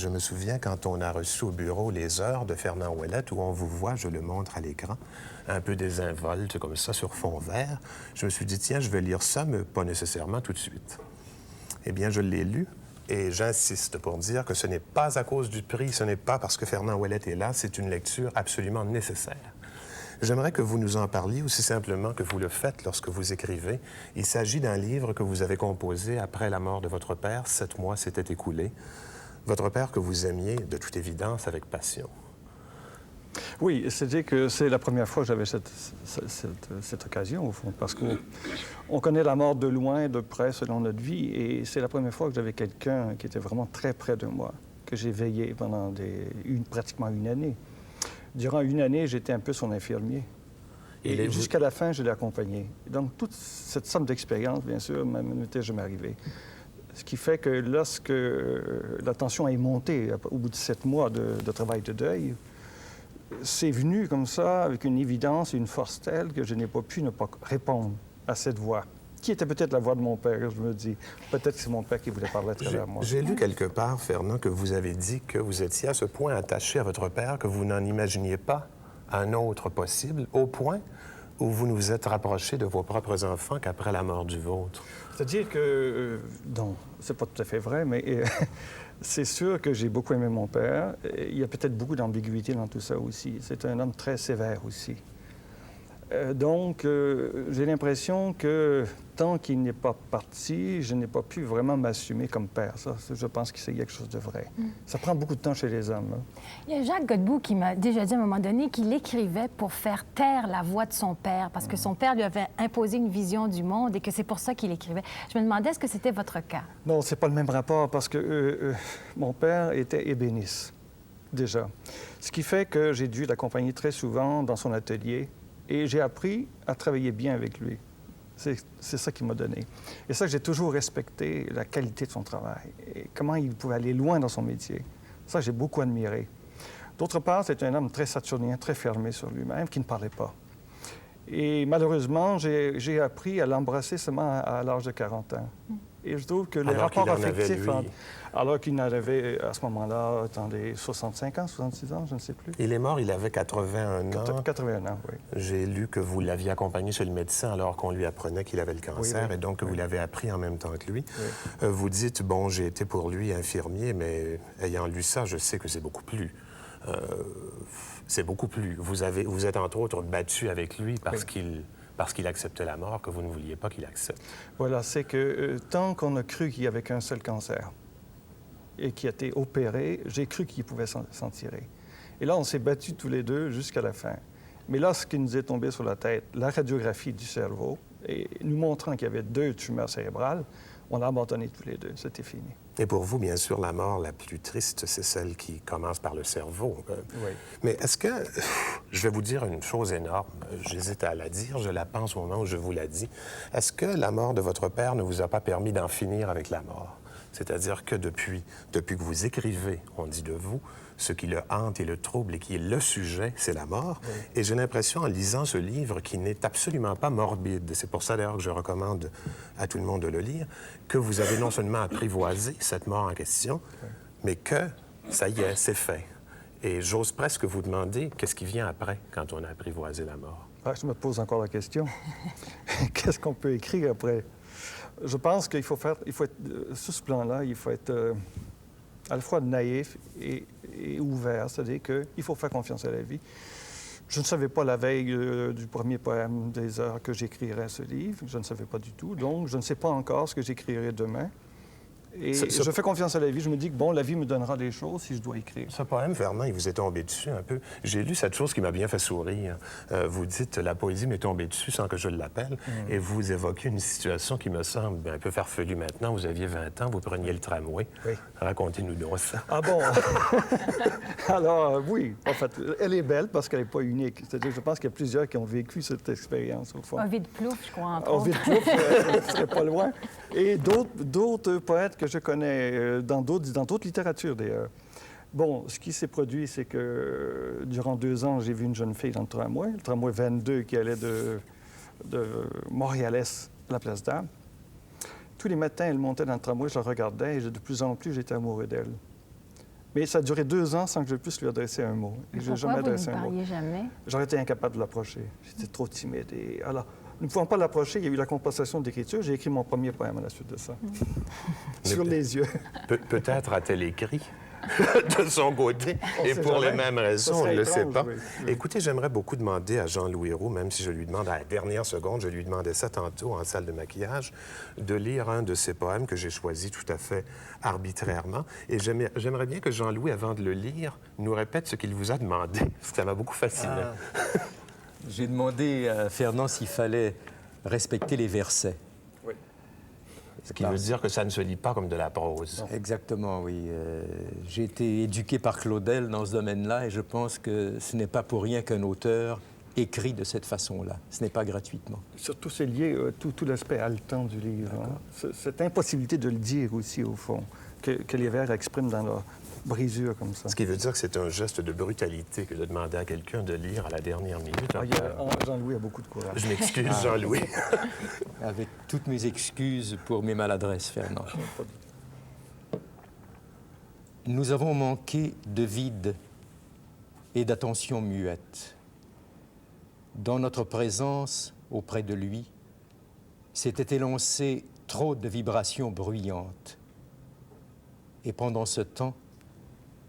je me souviens quand on a reçu au bureau les heures de Fernand Ouellette, où on vous voit, je le montre à l'écran, un peu désinvolte comme ça sur fond vert, je me suis dit, tiens, je vais lire ça, mais pas nécessairement tout de suite. Eh bien, je l'ai lu. Et j'insiste pour dire que ce n'est pas à cause du prix, ce n'est pas parce que Fernand Ouellette est là, c'est une lecture absolument nécessaire. J'aimerais que vous nous en parliez aussi simplement que vous le faites lorsque vous écrivez. Il s'agit d'un livre que vous avez composé après la mort de votre père. 7 mois s'étaient écoulés. Votre père que vous aimiez, de toute évidence, avec passion. Oui, c'est-à-dire que c'est la première fois que j'avais cette occasion, au fond, parce qu'on connaît la mort de loin, de près, selon notre vie, et c'est la première fois que j'avais quelqu'un qui était vraiment très près de moi, que j'ai veillé pendant pratiquement une année. Durant une année, j'étais un peu son infirmier. Et jusqu'à la fin, je l'ai accompagné. Donc, toute cette somme d'expérience, bien sûr, m'était jamais arrivée. Ce qui fait que lorsque la tension est montée, au bout de 7 mois de travail de deuil, c'est venu comme ça, avec une évidence et une force telle que je n'ai pas pu ne pas répondre à cette voix, qui était peut-être la voix de mon père, je me dis. Peut-être que c'est mon père qui voulait parler à travers moi. J'ai lu quelque part, Fernand, que vous avez dit que vous étiez à ce point attaché à votre père que vous n'en imaginiez pas un autre possible, au point où vous ne vous êtes rapproché de vos propres enfants qu'après la mort du vôtre. C'est-à-dire que, non, c'est pas tout à fait vrai, mais c'est sûr que j'ai beaucoup aimé mon père. Il y a peut-être beaucoup d'ambiguïté dans tout ça aussi. C'est un homme très sévère aussi. Donc, j'ai l'impression que tant qu'il n'est pas parti, je n'ai pas pu vraiment m'assumer comme père. Ça, je pense que c'est quelque chose de vrai. Ça prend beaucoup de temps chez les hommes. Hein. Il y a Jacques Godbout qui m'a déjà dit à un moment donné qu'il écrivait pour faire taire la voix de son père, parce que son père lui avait imposé une vision du monde et que c'est pour ça qu'il écrivait. Je me demandais, est-ce que c'était votre cas? Non, c'est pas le même rapport, parce que mon père était ébéniste, déjà. Ce qui fait que j'ai dû l'accompagner très souvent dans son atelier. Et j'ai appris à travailler bien avec lui. C'est ça qu'il m'a donné. Et ça, j'ai toujours respecté la qualité de son travail et comment il pouvait aller loin dans son métier. Ça, j'ai beaucoup admiré. D'autre part, c'est un homme très saturnien, très fermé sur lui-même, qui ne parlait pas. Et malheureusement, j'ai appris à l'embrasser seulement à l'âge de 40 ans. Et je trouve que les rapports affectifs... Alors qu'il en avait, à ce moment-là, attendez, 65 ans, 66 ans, je ne sais plus. Il est mort, il avait 81 ans. 81 ans, oui. J'ai lu que vous l'aviez accompagné chez le médecin alors qu'on lui apprenait qu'il avait le cancer, et donc que vous l'avez appris en même temps que lui. Vous dites, bon, j'ai été pour lui infirmier, mais ayant lu ça, je sais que c'est beaucoup plus. C'est beaucoup plus. Vous êtes entre autres battu avec lui parce qu'il acceptait la mort que vous ne vouliez pas qu'il accepte. Voilà, c'est que tant qu'on a cru qu'il n'y avait qu'un seul cancer et qui a été opéré, j'ai cru qu'il pouvait s'en tirer. Et là, on s'est battus tous les deux jusqu'à la fin. Mais là, ce qui nous est tombé sur la tête, la radiographie du cerveau, et nous montrant qu'il y avait 2 tumeurs cérébrales, on a abandonné tous les deux. C'était fini. Et pour vous, bien sûr, la mort la plus triste, c'est celle qui commence par le cerveau. Oui. Mais est-ce que... Je vais vous dire une chose énorme. J'hésite à la dire. Je la pense au moment où je vous la dis. Est-ce que la mort de votre père ne vous a pas permis d'en finir avec la mort? C'est-à-dire que depuis que vous écrivez, on dit de vous, ce qui le hante et le trouble et qui est le sujet, c'est la mort. Oui. Et j'ai l'impression, en lisant ce livre, qui n'est absolument pas morbide, c'est pour ça d'ailleurs que je recommande à tout le monde de le lire, que vous avez non seulement apprivoisé cette mort en question, mais que, ça y est, c'est fait. Et j'ose presque vous demander, qu'est-ce qui vient après, quand on a apprivoisé la mort? Ah, je me pose encore la question. Qu'est-ce qu'on peut écrire après? Je pense qu'il faut être, sur ce plan-là, il faut être à la fois naïf et ouvert, c'est-à-dire qu'il faut faire confiance à la vie. Je ne savais pas la veille du premier poème des heures que j'écrirais ce livre, je ne savais pas du tout, donc je ne sais pas encore ce que j'écrirai demain. Et je fais confiance à la vie. Je me dis que, bon, la vie me donnera des choses si je dois écrire. Ce poème, Fernand, il vous est tombé dessus un peu. J'ai lu cette chose qui m'a bien fait sourire. Vous dites « La poésie m'est tombée dessus sans que je l'appelle ». Et vous évoquez une situation qui me semble un peu farfelue maintenant. Vous aviez 20 ans, vous preniez le tramway. Oui. Racontez-nous donc ça. Ah bon? Alors, oui. En fait, elle est belle parce qu'elle n'est pas unique. C'est-à-dire, je pense qu'il y a plusieurs qui ont vécu cette expérience, au fond. Ovid Plouffe, je crois, entre autres. Ovid Plouffe, ce serait pas loin. Et d'autres poètes que je connais dans d'autres littératures, d'ailleurs. Bon, ce qui s'est produit, c'est que durant 2 ans, j'ai vu une jeune fille dans le tramway 22, qui allait de Montréal-Est à la Place d'Armes. Tous les matins, elle montait dans le tramway, je la regardais, et de plus en plus, j'étais amoureux d'elle. Mais ça a duré 2 ans sans que je puisse lui adresser un mot. Et je n'ai jamais adressé un mot. Pourquoi vous ne lui parliez jamais? J'aurais été incapable de l'approcher. J'étais trop timide. Et alors, ne pouvant pas l'approcher, il y a eu la compensation d'écriture. J'ai écrit mon premier poème à la suite de ça. Sur les yeux. Peut-être a-t-elle écrit de son côté, et pour les mêmes raisons, on ne le sait pas. Oui. Écoutez, j'aimerais beaucoup demander à Jean-Louis Roux, même si je lui demande à la dernière seconde, je lui demandais ça tantôt en salle de maquillage, de lire un de ses poèmes que j'ai choisi tout à fait arbitrairement. Et j'aimerais bien que Jean-Louis, avant de le lire, nous répète ce qu'il vous a demandé, parce que ça m'a beaucoup fasciné. J'ai demandé à Fernand s'il fallait respecter les versets. Ce qui veut dire que ça ne se lit pas comme de la prose. Exactement, oui. J'ai été éduqué par Claudel dans ce domaine-là et je pense que ce n'est pas pour rien qu'un auteur écrit de cette façon-là. Ce n'est pas gratuitement. Surtout, c'est lié tout l'aspect haletant du livre. Hein. Cette impossibilité de le dire aussi, au fond, que les vers expriment dans leur brisure comme ça. Ce qui veut dire que c'est un geste de brutalité que de demander à quelqu'un de lire à la dernière minute. Jean-Louis a beaucoup de courage. Je m'excuse, Jean-Louis. Avec toutes mes excuses pour mes maladresses, Fernand. Nous avons manqué de vide et d'attention muette. Dans notre présence auprès de lui, s'était élancé trop de vibrations bruyantes. Et pendant ce temps,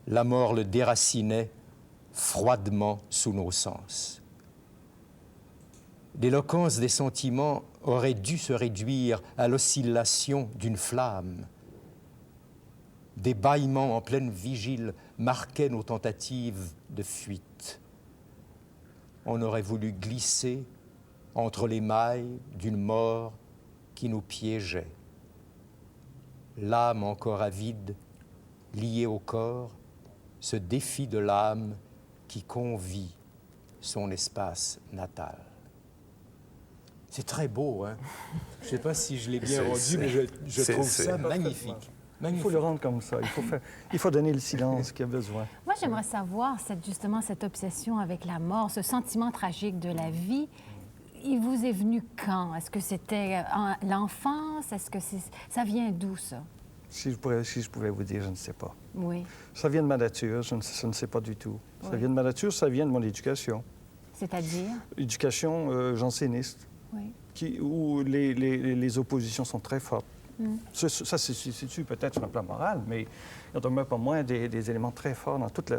la mort le déracinait froidement sous nos sens. L'éloquence des sentiments aurait dû se réduire à l'oscillation d'une flamme. Des bâillements en pleine vigile marquaient nos tentatives de fuite. On aurait voulu glisser entre les mailles d'une mort qui nous piégeait. L'âme encore avide, liée au corps, se défie de l'âme qui convie son espace natal. C'est très beau, hein? Je ne sais pas si je l'ai bien rendu, mais je trouve ça magnifique. Il faut le rendre comme ça. Il faut donner le silence qu'il y a besoin. Moi, j'aimerais savoir justement cette obsession avec la mort, ce sentiment tragique de la vie. Il vous est venu quand? Est-ce que c'était l'enfance? Est-ce que ça vient d'où, ça? Si je pouvais vous dire, je ne sais pas. Oui. Ça vient de ma nature, je ne sais pas du tout. Oui. Ça vient de ma nature, ça vient de mon éducation. C'est-à-dire? Éducation janséniste, Oui. où les oppositions sont très fortes. Ça se situe peut-être sur un plan moral, mais il n'y en demeure pas moins des éléments très forts dans toute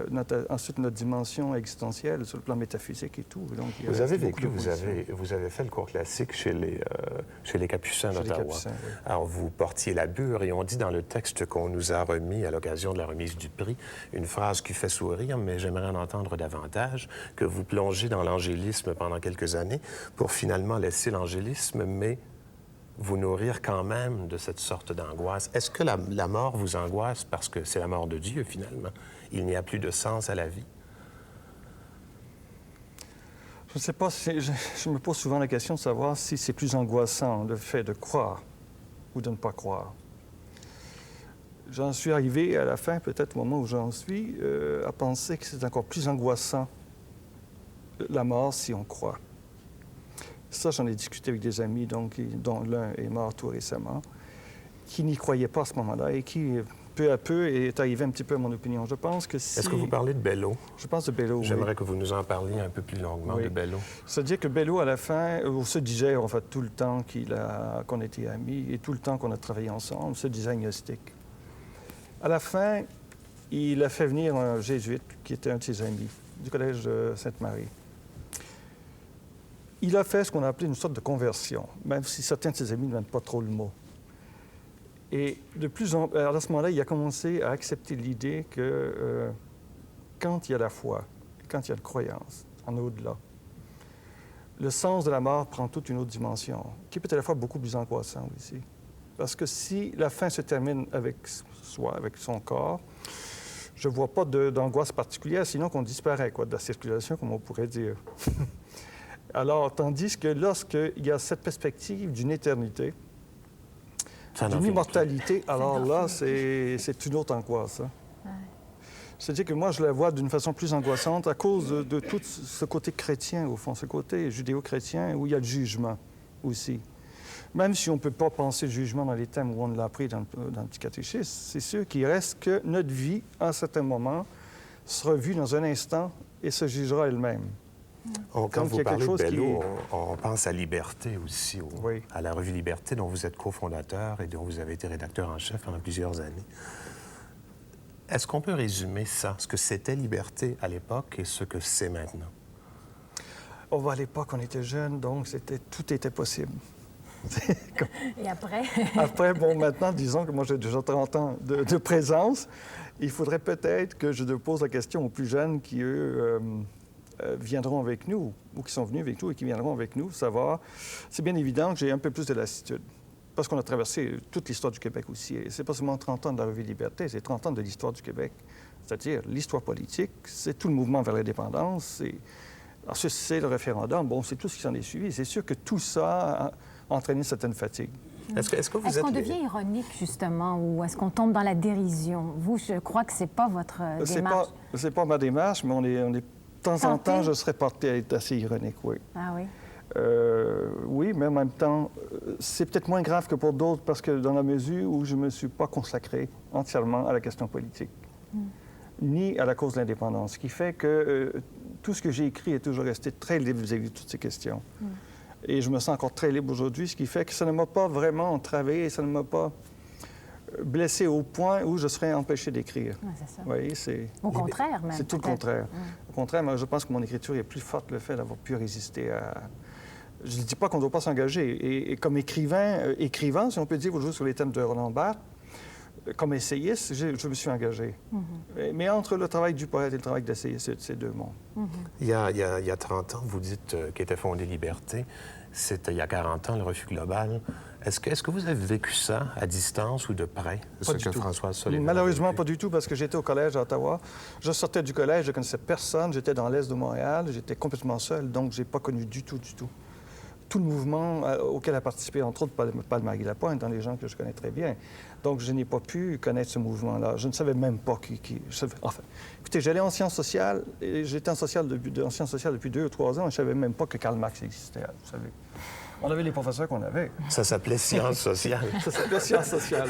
ensuite notre dimension existentielle, sur le plan métaphysique et tout. Donc, vous avez vécu, vous avez fait le cours classique chez les Capucins d'Ottawa. Oui. Alors, vous portiez la bure et on dit dans le texte qu'on nous a remis à l'occasion de la remise du prix une phrase qui fait sourire, mais j'aimerais en entendre davantage, que vous plongez dans l'angélisme pendant quelques années pour finalement laisser l'angélisme, mais vous nourrir quand même de cette sorte d'angoisse. Est-ce que la mort vous angoisse parce que c'est la mort de Dieu, finalement? Il n'y a plus de sens à la vie? Je ne sais pas, je me pose souvent la question de savoir si c'est plus angoissant le fait de croire ou de ne pas croire. J'en suis arrivé à la fin, peut-être au moment où j'en suis, à penser que c'est encore plus angoissant la mort si on croit. Ça, j'en ai discuté avec des amis, dont l'un est mort tout récemment, qui n'y croyait pas à ce moment-là et qui, peu à peu, est arrivé un petit peu à mon opinion. Je pense que si... Est-ce que vous parlez de Bello? Je pense de Bello, oui. J'aimerais que vous nous en parliez un peu plus longuement de Bello. C'est-à-dire que Bello, à la fin, on se disait, en fait, tout le temps qu'on était amis et tout le temps qu'on a travaillé ensemble, on se disait agnostique. À la fin, il a fait venir un jésuite qui était un de ses amis, du collège de Sainte-Marie. Il a fait ce qu'on a appelé une sorte de conversion, même si certains de ses amis n'aiment pas trop le mot. Et de plus en à ce moment-là, il a commencé à accepter l'idée que quand il y a la foi, quand il y a une croyance en au-delà, le sens de la mort prend toute une autre dimension, qui peut être à la fois beaucoup plus angoissant aussi. Parce que si la fin se termine avec soi, avec son corps, je ne vois pas d'angoisse particulière, sinon qu'on disparaît de la circulation, comme on pourrait dire. Alors, tandis que lorsqu'il y a cette perspective d'une éternité, d'une immortalité, alors là, c'est une autre angoisse. Hein? Ouais. C'est-à-dire que moi, je la vois d'une façon plus angoissante à cause de tout ce côté chrétien, au fond, ce côté judéo-chrétien, où il y a le jugement aussi. Même si on ne peut pas penser le jugement dans les thèmes où on l'a appris dans le petit catéchisme, c'est sûr qu'il reste que notre vie, à un certain moment, sera vue dans un instant et se jugera elle-même. Quand vous parlez de Bello, qui... on pense à Liberté aussi, Oui. à la revue Liberté, dont vous êtes cofondateur et dont vous avez été rédacteur en chef pendant plusieurs années. Est-ce qu'on peut résumer ça, ce que c'était Liberté à l'époque et ce que c'est maintenant? Oh, à l'époque, on était jeunes, donc tout était possible. Et après? Après, bon, maintenant, disons que moi, j'ai déjà 30 ans de présence. Il faudrait peut-être que je pose la question aux plus jeunes qui, eux, viendront avec nous, ou qui sont venus avec nous et qui viendront avec nous, savoir. C'est bien évident que j'ai un peu plus de lassitude, parce qu'on a traversé toute l'histoire du Québec aussi. Et c'est pas seulement 30 ans de la revue Liberté, c'est 30 ans de l'histoire du Québec. C'est-à-dire l'histoire politique, c'est tout le mouvement vers l'indépendance, ensuite c'est le référendum, bon, c'est tout ce qui s'en est suivi. C'est sûr que tout ça a entraîné une certaine fatigue. Est-ce qu'on devient ironique, justement, ou est-ce qu'on tombe dans la dérision? Vous, je crois que c'est pas votre démarche. C'est pas ma démarche, mais on est de temps en temps, je serais porté à être assez ironique, oui. Ah oui? Oui, mais en même temps, c'est peut-être moins grave que pour d'autres parce que dans la mesure où je ne me suis pas consacré entièrement à la question politique, ni à la cause de l'indépendance, ce qui fait que tout ce que j'ai écrit est toujours resté très libre vis-à-vis de toutes ces questions. Et je me sens encore très libre aujourd'hui, ce qui fait que ça ne m'a pas vraiment entravé et ça ne m'a pas blessé au point où je serais empêché d'écrire. Oui, c'est ça. Vous voyez, c'est... Au contraire, même. C'est tout le contraire. Au contraire, moi, je pense que mon écriture est plus forte le fait d'avoir pu résister à... Je ne dis pas qu'on ne doit pas s'engager. Et comme écrivain, si on peut dire, vous jouez sur les thèmes de Roland Barthes, comme essayiste, je me suis engagé. Mais entre le travail du poète et le travail d'essayiste, c'est deux mondes. Il y a 30 ans, vous dites qu'était fondée Liberté. C'était il y a 40 ans, le Refus global. Est-ce que vous avez vécu ça à distance ou de près? Pas du tout. Malheureusement, pas du tout, parce que j'étais au collège à Ottawa. Je sortais du collège, je ne connaissais personne. J'étais dans l'est de Montréal. J'étais complètement seul, donc je n'ai pas connu du tout tout le mouvement auquel a participé, entre autres, Paul Marie Lapointe, dans les gens que je connais très bien. Donc, je n'ai pas pu connaître ce mouvement-là. Je ne savais même pas Enfin, écoutez, j'allais en sciences sociales, et j'étais en sciences sociales depuis 2 ou 3 ans, et je ne savais même pas que Karl Marx existait, vous savez. On avait les professeurs qu'on avait. Ça s'appelait sciences sociales. Ça s'appelait sciences sociales.